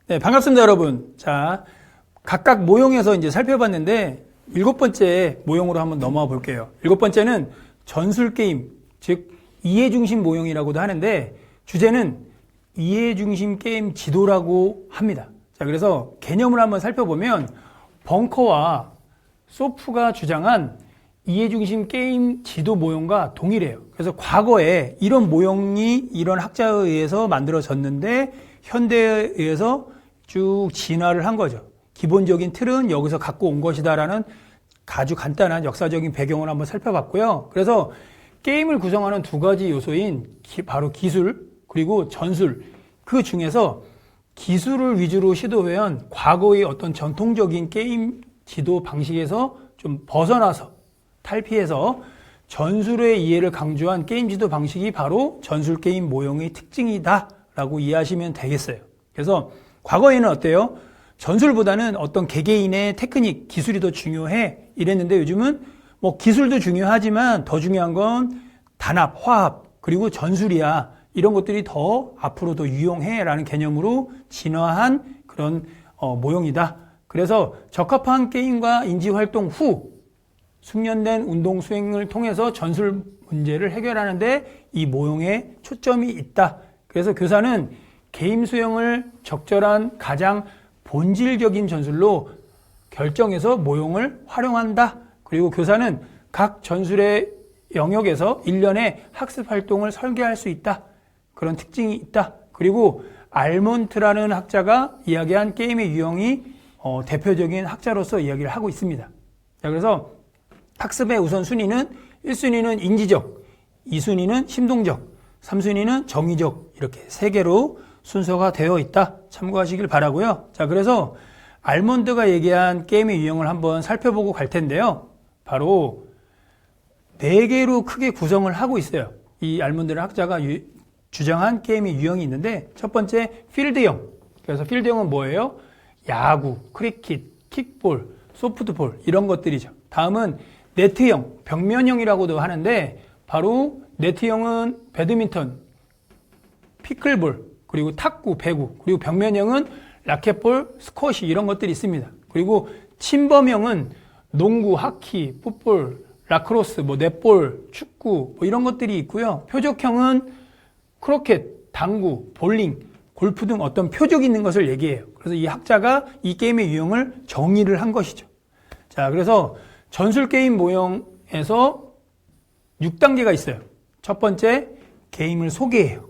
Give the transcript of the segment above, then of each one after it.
네, 반갑습니다, 여러분. 자, 각각 모형에서 이제 살펴봤는데, 7번째 모형으로 한번 넘어와 볼게요. 7번째는 전술게임, 즉, 이해중심 모형이라고도 하는데, 주제는 이해중심 게임 지도라고 합니다. 자, 그래서 개념을 한번 살펴보면, 벙커와 소프가 주장한 이해중심 게임 지도 모형과 동일해요. 그래서 과거에 이런 모형이 이런 학자에 의해서 만들어졌는데, 현대에 의해서 쭉 진화를 한 거죠. 기본적인 틀은 여기서 갖고 온 것이다라는 아주 간단한 역사적인 배경을 한번 살펴봤고요. 그래서 게임을 구성하는 두 가지 요소인 바로 기술 그리고 전술, 그 중에서 기술을 위주로 시도해온 과거의 어떤 전통적인 게임 지도 방식에서 좀 벗어나서 탈피해서 전술의 이해를 강조한 게임 지도 방식이 바로 전술 게임 모형의 특징이다라고 이해하시면 되겠어요. 그래서 과거에는 어때요? 전술보다는 어떤 개개인의 테크닉, 기술이 더 중요해 이랬는데 요즘은 뭐 기술도 중요하지만 더 중요한 건 단합, 화합, 그리고 전술이야. 이런 것들이 더 앞으로 더 유용해 라는 개념으로 진화한 그런 모형이다. 그래서 적합한 게임과 인지활동 후 숙련된 운동 수행을 통해서 전술 문제를 해결하는데 이 모형에 초점이 있다. 그래서 교사는 게임 수행을 적절한 가장 본질적인 전술로 결정해서 모형을 활용한다. 그리고 교사는 각 전술의 영역에서 일련의 학습 활동을 설계할 수 있다. 그런 특징이 있다. 그리고 알몬트라는 학자가 이야기한 게임의 유형이 대표적인 학자로서 이야기를 하고 있습니다. 자, 그래서 학습의 우선 순위는 1순위는 인지적, 2순위는 심동적, 3순위는 정의적, 이렇게 3개로 순서가 되어 있다. 참고하시길 바라고요. 자, 그래서 알몬드가 얘기한 게임의 유형을 한번 살펴보고 갈 텐데요. 바로 4개로 크게 구성을 하고 있어요. 이 알몬드라는 학자가 주장한 게임의 유형이 있는데, 첫 번째 필드형. 그래서 필드형은 뭐예요? 야구, 크리켓, 킥볼, 소프트볼 이런 것들이죠. 다음은 네트형, 벽면형이라고도 하는데 바로 네트형은 배드민턴, 피클볼, 그리고 탁구, 배구, 그리고 벽면형은 라켓볼, 스쿼시 이런 것들이 있습니다. 그리고 침범형은 농구, 하키, 풋볼, 라크로스, 넷볼, 축구 이런 것들이 있고요. 표적형은 크로켓, 당구, 볼링, 골프 등 어떤 표적이 있는 것을 얘기해요. 그래서 이 학자가 이 게임의 유형을 정의를 한 것이죠. 자, 그래서 전술 게임 모형에서 6단계가 있어요. 첫 번째, 게임을 소개해요.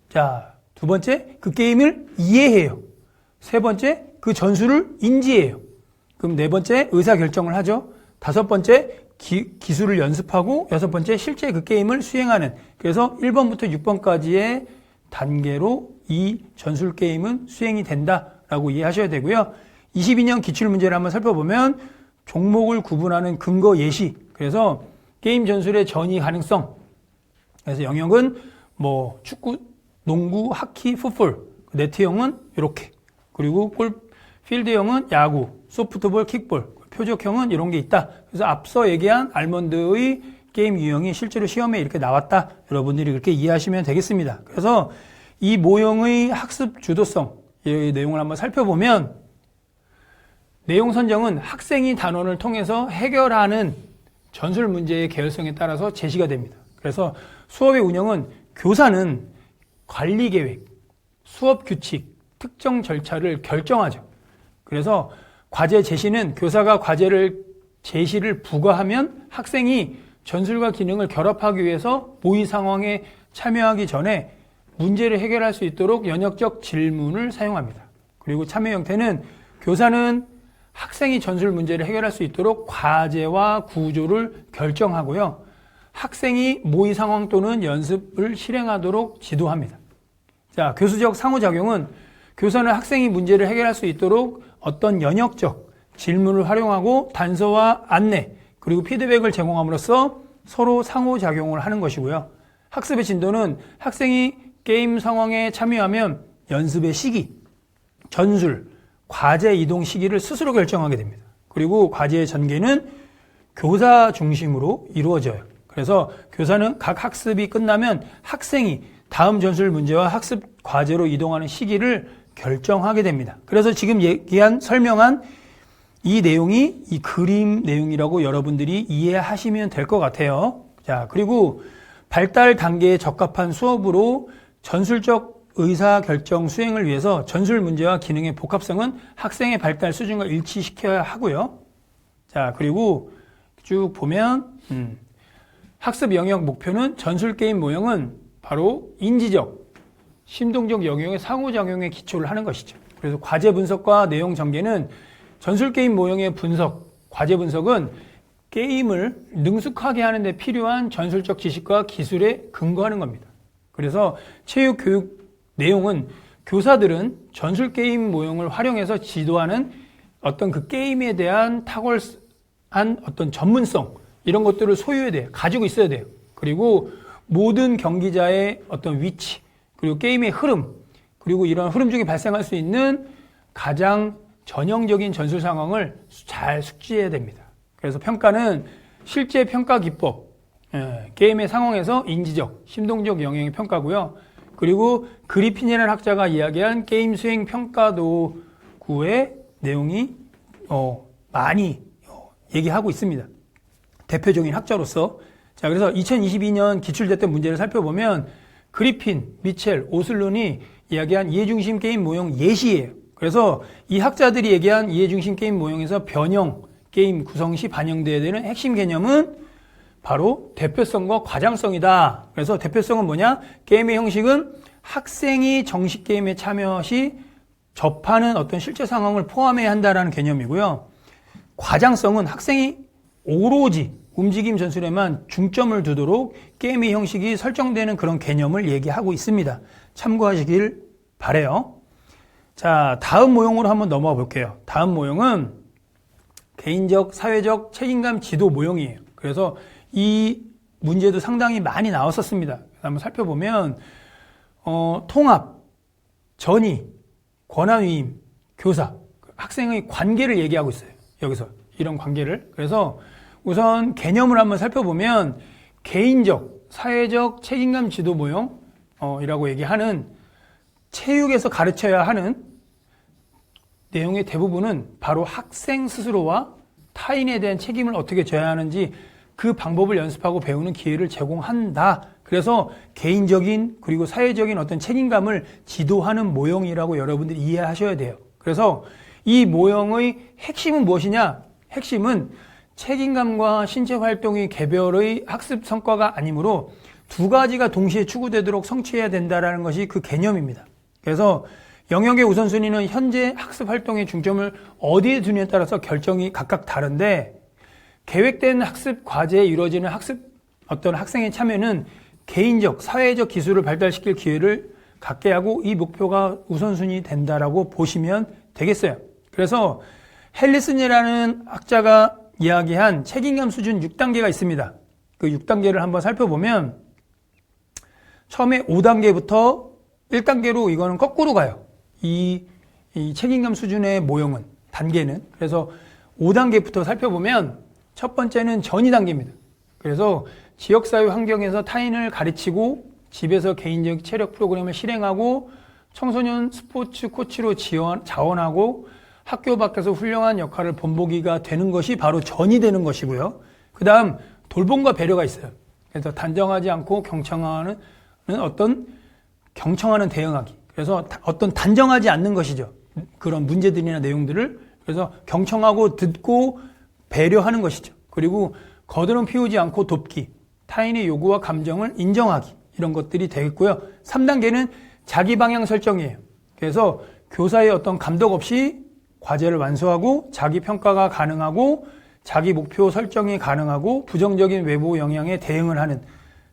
자, 두 번째, 그 게임을 이해해요. 세 번째, 그 전술을 인지해요. 그럼 네 번째, 의사결정을 하죠. 다섯 번째, 기술을 연습하고, 여섯 번째, 실제 그 게임을 수행하는. 그래서 1번부터 6번까지의 단계로 이 전술 게임은 수행이 된다라고 이해하셔야 되고요. 22년 기출문제를 한번 살펴보면 종목을 구분하는 근거 예시. 그래서 게임 전술의 전이 가능성. 그래서 영역은 축구, 농구, 하키, 풋볼, 네트형은 이렇게. 그리고 필드형은 야구, 소프트볼, 킥볼, 표적형은 이런 게 있다. 그래서 앞서 얘기한 알몬드의 게임 유형이 실제로 시험에 이렇게 나왔다. 여러분들이 그렇게 이해하시면 되겠습니다. 그래서 이 모형의 학습 주도성, 이 내용을 한번 살펴보면 내용 선정은 학생이 단원을 통해서 해결하는 전술 문제의 계열성에 따라서 제시가 됩니다. 그래서 수업의 운영은 교사는 관리 계획, 수업 규칙, 특정 절차를 결정하죠. 그래서 과제 제시는 교사가 제시를 부과하면 학생이 전술과 기능을 결합하기 위해서 모의 상황에 참여하기 전에 문제를 해결할 수 있도록 연역적 질문을 사용합니다. 그리고 참여 형태는 교사는 학생이 전술 문제를 해결할 수 있도록 과제와 구조를 결정하고요. 학생이 모의 상황 또는 연습을 실행하도록 지도합니다. 자, 교수적 상호작용은 교사는 학생이 문제를 해결할 수 있도록 어떤 연역적 질문을 활용하고 단서와 안내, 그리고 피드백을 제공함으로써 서로 상호작용을 하는 것이고요. 학습의 진도는 학생이 게임 상황에 참여하면 연습의 시기, 전술, 과제 이동 시기를 스스로 결정하게 됩니다. 그리고 과제의 전개는 교사 중심으로 이루어져요. 그래서 교사는 각 학습이 끝나면 학생이 다음 전술 문제와 학습 과제로 이동하는 시기를 결정하게 됩니다. 그래서 지금 설명한 이 내용이 이 그림 내용이라고 여러분들이 이해하시면 될 것 같아요. 자, 그리고 발달 단계에 적합한 수업으로 전술적 의사결정 수행을 위해서 전술 문제와 기능의 복합성은 학생의 발달 수준과 일치시켜야 하고요. 자, 그리고 쭉 보면 학습 영역 목표는 전술 게임 모형은 바로 인지적, 심동적 영역의 상호작용에 기초를 하는 것이죠. 그래서 과제 분석과 내용 전개는 전술 게임 모형의 분석, 과제 분석은 게임을 능숙하게 하는 데 필요한 전술적 지식과 기술에 근거하는 겁니다. 그래서 체육 교육 내용은 교사들은 전술 게임 모형을 활용해서 지도하는 어떤 그 게임에 대한 탁월한 어떤 전문성, 이런 것들을 소유해야 돼요. 가지고 있어야 돼요. 그리고 모든 경기자의 어떤 위치, 그리고 게임의 흐름, 그리고 이런 흐름 중에 발생할 수 있는 가장 전형적인 전술 상황을 잘 숙지해야 됩니다. 그래서 평가는 실제 평가 기법, 게임의 상황에서 인지적, 심동적 영역의 평가고요. 그리고 그리핀이라는 학자가 이야기한 게임 수행 평가 도구의 내용이 많이 얘기하고 있습니다. 대표적인 학자로서. 자, 그래서 2022년 기출제 때 문제를 살펴보면 그리핀, 미첼, 오슬룬이 이야기한 이해중심 게임 모형 예시예요. 그래서 이 학자들이 얘기한 이해중심 게임 모형에서 변형 게임 구성 시 반영되어야 되는 핵심 개념은 바로 대표성과 과장성이다. 그래서 대표성은 뭐냐? 게임의 형식은 학생이 정식 게임에 참여 시 접하는 어떤 실제 상황을 포함해야 한다는 개념이고요. 과장성은 학생이 오로지 움직임 전술에만 중점을 두도록 게임의 형식이 설정되는 그런 개념을 얘기하고 있습니다. 참고하시길 바라요. 자, 다음 모형으로 한번 넘어가 볼게요. 다음 모형은 개인적, 사회적 책임감 지도 모형이에요. 그래서 이 문제도 상당히 많이 나왔었습니다. 한번 살펴보면 통합, 전의, 권한위임, 교사, 학생의 관계를 얘기하고 있어요. 여기서 이런 관계를. 그래서 우선 개념을 한번 살펴보면 개인적, 사회적 책임감 지도 모형이라고 얘기하는 체육에서 가르쳐야 하는 내용의 대부분은 바로 학생 스스로와 타인에 대한 책임을 어떻게 져야 하는지 그 방법을 연습하고 배우는 기회를 제공한다. 그래서 개인적인 그리고 사회적인 어떤 책임감을 지도하는 모형이라고 여러분들이 이해하셔야 돼요. 그래서 이 모형의 핵심은 무엇이냐? 핵심은 책임감과 신체 활동이 개별의 학습 성과가 아니므로 두 가지가 동시에 추구되도록 성취해야 된다는 것이 그 개념입니다. 그래서 영역의 우선순위는 현재 학습 활동의 중점을 어디에 두느냐에 따라서 결정이 각각 다른데 계획된 학습 과제에 이루어지는 어떤 학생의 참여는 개인적, 사회적 기술을 발달시킬 기회를 갖게 하고 이 목표가 우선순위 된다라고 보시면 되겠어요. 그래서 헬리슨이라는 학자가 이야기한 책임감 수준 6단계가 있습니다. 그 6단계를 한번 살펴보면 처음에 5단계부터 1단계로 이거는 거꾸로 가요. 이 책임감 수준의 모형은, 단계는. 그래서 5단계부터 살펴보면 첫 번째는 전이 단계입니다. 그래서 지역사회 환경에서 타인을 가르치고 집에서 개인적 체력 프로그램을 실행하고 청소년 스포츠 코치로 자원하고 학교 밖에서 훌륭한 역할을 본보기가 되는 것이 바로 전이 되는 것이고요. 그 다음 돌봄과 배려가 있어요. 그래서 단정하지 않고 경청하는 대응하기. 그래서 어떤 단정하지 않는 것이죠. 그런 문제들이나 내용들을. 그래서 경청하고 듣고 배려하는 것이죠. 그리고 거드름 피우지 않고 돕기. 타인의 요구와 감정을 인정하기. 이런 것들이 되겠고요. 3단계는 자기 방향 설정이에요. 그래서 교사의 어떤 감독 없이 과제를 완수하고 자기 평가가 가능하고 자기 목표 설정이 가능하고 부정적인 외부 영향에 대응을 하는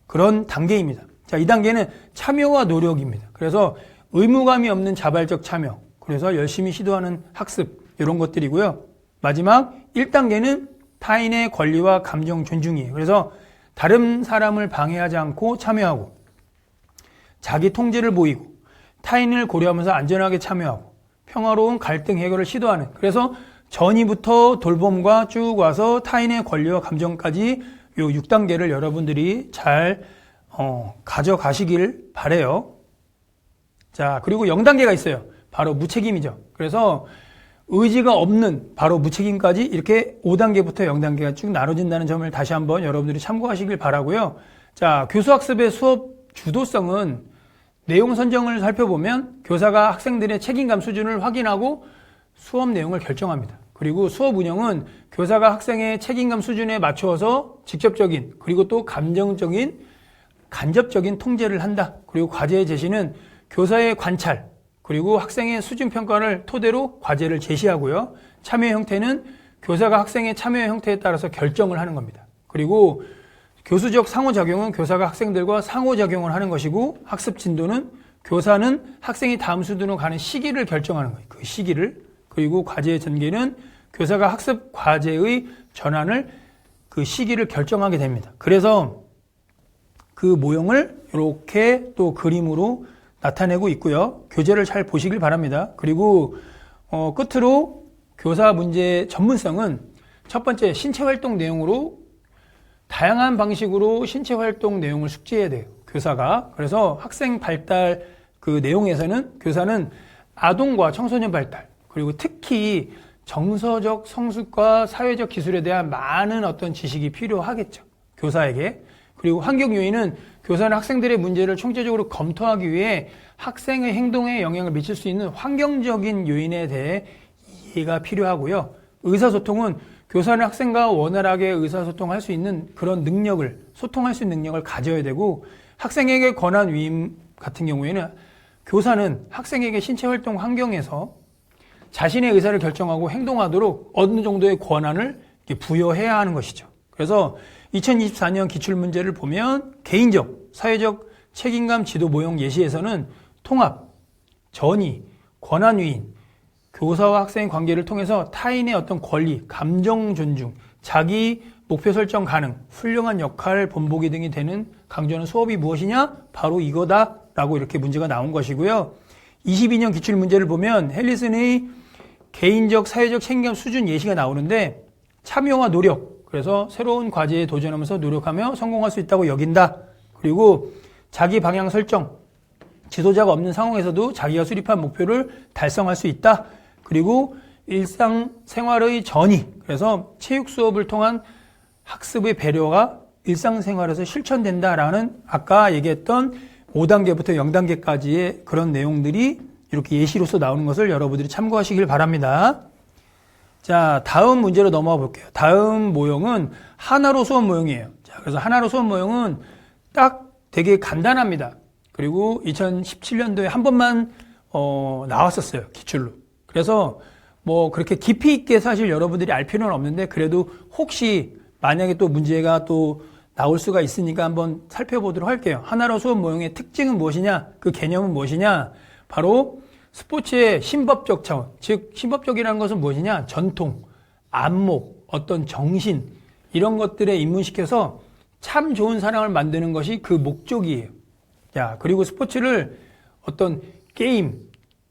그런 단계입니다. 자, 2단계는 참여와 노력입니다. 그래서 의무감이 없는 자발적 참여, 그래서 열심히 시도하는 학습 이런 것들이고요. 마지막 1단계는 타인의 권리와 감정 존중이에요. 그래서 다른 사람을 방해하지 않고 참여하고 자기 통제를 보이고 타인을 고려하면서 안전하게 참여하고 평화로운 갈등 해결을 시도하는, 그래서 전의부터 돌봄과 쭉 와서 타인의 권리와 감정까지 요 6단계를 여러분들이 잘 가져가시길 바래요. 자, 그리고 0단계가 있어요. 바로 무책임이죠. 그래서 의지가 없는 바로 무책임까지 이렇게 5단계부터 0단계가 쭉 나눠진다는 점을 다시 한번 여러분들이 참고하시길 바라고요. 자, 교수학습의 수업 주도성은 내용 선정을 살펴보면 교사가 학생들의 책임감 수준을 확인하고 수업 내용을 결정합니다. 그리고 수업 운영은 교사가 학생의 책임감 수준에 맞추어서 직접적인 그리고 또 감정적인 간접적인 통제를 한다. 그리고 과제의 제시는 교사의 관찰 그리고 학생의 수준 평가를 토대로 과제를 제시하고요. 참여 형태는 교사가 학생의 참여 형태에 따라서 결정을 하는 겁니다. 그리고 교수적 상호작용은 교사가 학생들과 상호작용을 하는 것이고 학습 진도는 교사는 학생이 다음 수준으로 가는 시기를 결정하는 거예요. 그 시기를. 그리고 과제의 전개는 교사가 학습 과제의 전환을 그 시기를 결정하게 됩니다. 그래서 그 모형을 이렇게 또 그림으로 나타내고 있고요. 교재를 잘 보시길 바랍니다. 그리고 끝으로 교사 문제 전문성은 첫 번째 신체활동 내용으로 다양한 방식으로 신체활동 내용을 숙지해야 돼요. 교사가. 그래서 학생 발달 그 내용에서는 교사는 아동과 청소년 발달 그리고 특히 정서적 성숙과 사회적 기술에 대한 많은 어떤 지식이 필요하겠죠. 교사에게. 그리고 환경 요인은 교사는 학생들의 문제를 총체적으로 검토하기 위해 학생의 행동에 영향을 미칠 수 있는 환경적인 요인에 대해 이해가 필요하고요. 의사소통은 교사는 학생과 원활하게 의사소통할 수 있는 그런 능력을, 소통할 수 있는 능력을 가져야 되고 학생에게 권한 위임 같은 경우에는 교사는 학생에게 신체활동 환경에서 자신의 의사를 결정하고 행동하도록 어느 정도의 권한을 부여해야 하는 것이죠. 그래서 2024년 기출문제를 보면 개인적, 사회적 책임감 지도 모형 예시에서는 통합, 전의, 권한위임, 교사와 학생의 관계를 통해서 타인의 어떤 권리, 감정 존중, 자기 목표 설정 가능, 훌륭한 역할 본보기 등이 되는 강조하는 수업이 무엇이냐? 바로 이거다라고 이렇게 문제가 나온 것이고요. 22년 기출문제를 보면 헬리슨의 개인적, 사회적 책임감 수준 예시가 나오는데 참여와 노력, 그래서 새로운 과제에 도전하면서 노력하며 성공할 수 있다고 여긴다. 그리고 자기 방향 설정, 지도자가 없는 상황에서도 자기가 수립한 목표를 달성할 수 있다. 그리고 일상생활의 전이, 그래서 체육 수업을 통한 학습의 배려가 일상생활에서 실천된다라는 아까 얘기했던 5단계부터 0단계까지의 그런 내용들이 이렇게 예시로서 나오는 것을 여러분들이 참고하시길 바랍니다. 자, 다음 문제로 넘어가 볼게요. 다음 모형은 하나로 수업 모형이에요. 자, 그래서 하나로 수업 모형은 딱 되게 간단합니다. 그리고 2017년도에 한 번만 나왔었어요. 기출로. 그래서 뭐 그렇게 깊이 있게 사실 여러분들이 알 필요는 없는데 그래도 혹시 만약에 또 문제가 또 나올 수가 있으니까 한번 살펴보도록 할게요. 하나로 수업 모형의 특징은 무엇이냐? 그 개념은 무엇이냐? 바로 스포츠의 신법적 차원, 즉 신법적이라는 것은 무엇이냐? 전통, 안목, 어떤 정신 이런 것들에 입문시켜서 참 좋은 사람을 만드는 것이 그 목적이에요. 자, 그리고 스포츠를 어떤 게임,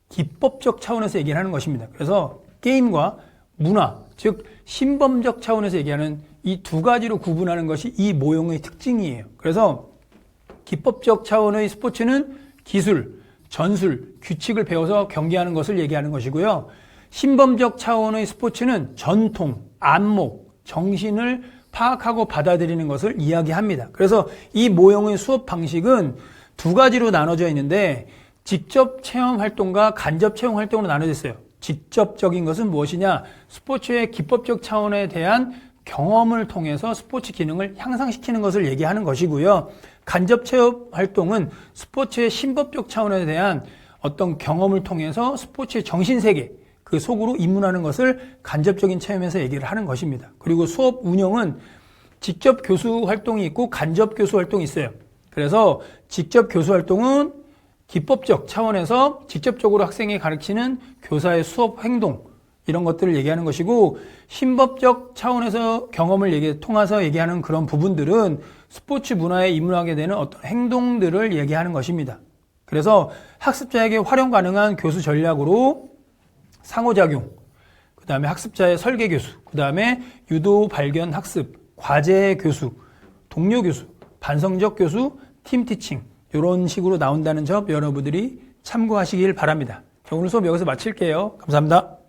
기법적 차원에서 얘기를 하는 것입니다. 그래서 게임과 문화, 즉 신범적 차원에서 얘기하는 이 두 가지로 구분하는 것이 이 모형의 특징이에요. 그래서 기법적 차원의 스포츠는 기술, 전술, 규칙을 배워서 경기하는 것을 얘기하는 것이고요. 신범적 차원의 스포츠는 전통, 안목, 정신을 파악하고 받아들이는 것을 이야기합니다. 그래서 이 모형의 수업 방식은 두 가지로 나눠져 있는데 직접 체험 활동과 간접 체험 활동으로 나눠져 있어요. 직접적인 것은 무엇이냐? 스포츠의 기법적 차원에 대한 경험을 통해서 스포츠 기능을 향상시키는 것을 얘기하는 것이고요. 간접 체험 활동은 스포츠의 신법적 차원에 대한 어떤 경험을 통해서 스포츠의 정신세계, 그 속으로 입문하는 것을 간접적인 체험에서 얘기를 하는 것입니다. 그리고 수업 운영은 직접 교수 활동이 있고 간접 교수 활동이 있어요. 그래서 직접 교수 활동은 기법적 차원에서 직접적으로 학생에게 가르치는 교사의 수업 행동 이런 것들을 얘기하는 것이고 신법적 차원에서 경험을 통해서 얘기하는 그런 부분들은 스포츠 문화에 입문하게 되는 어떤 행동들을 얘기하는 것입니다. 그래서 학습자에게 활용 가능한 교수 전략으로 상호작용, 그 다음에 학습자의 설계 교수, 그 다음에 유도 발견 학습, 과제 교수, 동료 교수, 반성적 교수, 팀 티칭 이런 식으로 나온다는 점 여러분들이 참고하시길 바랍니다. 자, 오늘 수업 여기서 마칠게요. 감사합니다.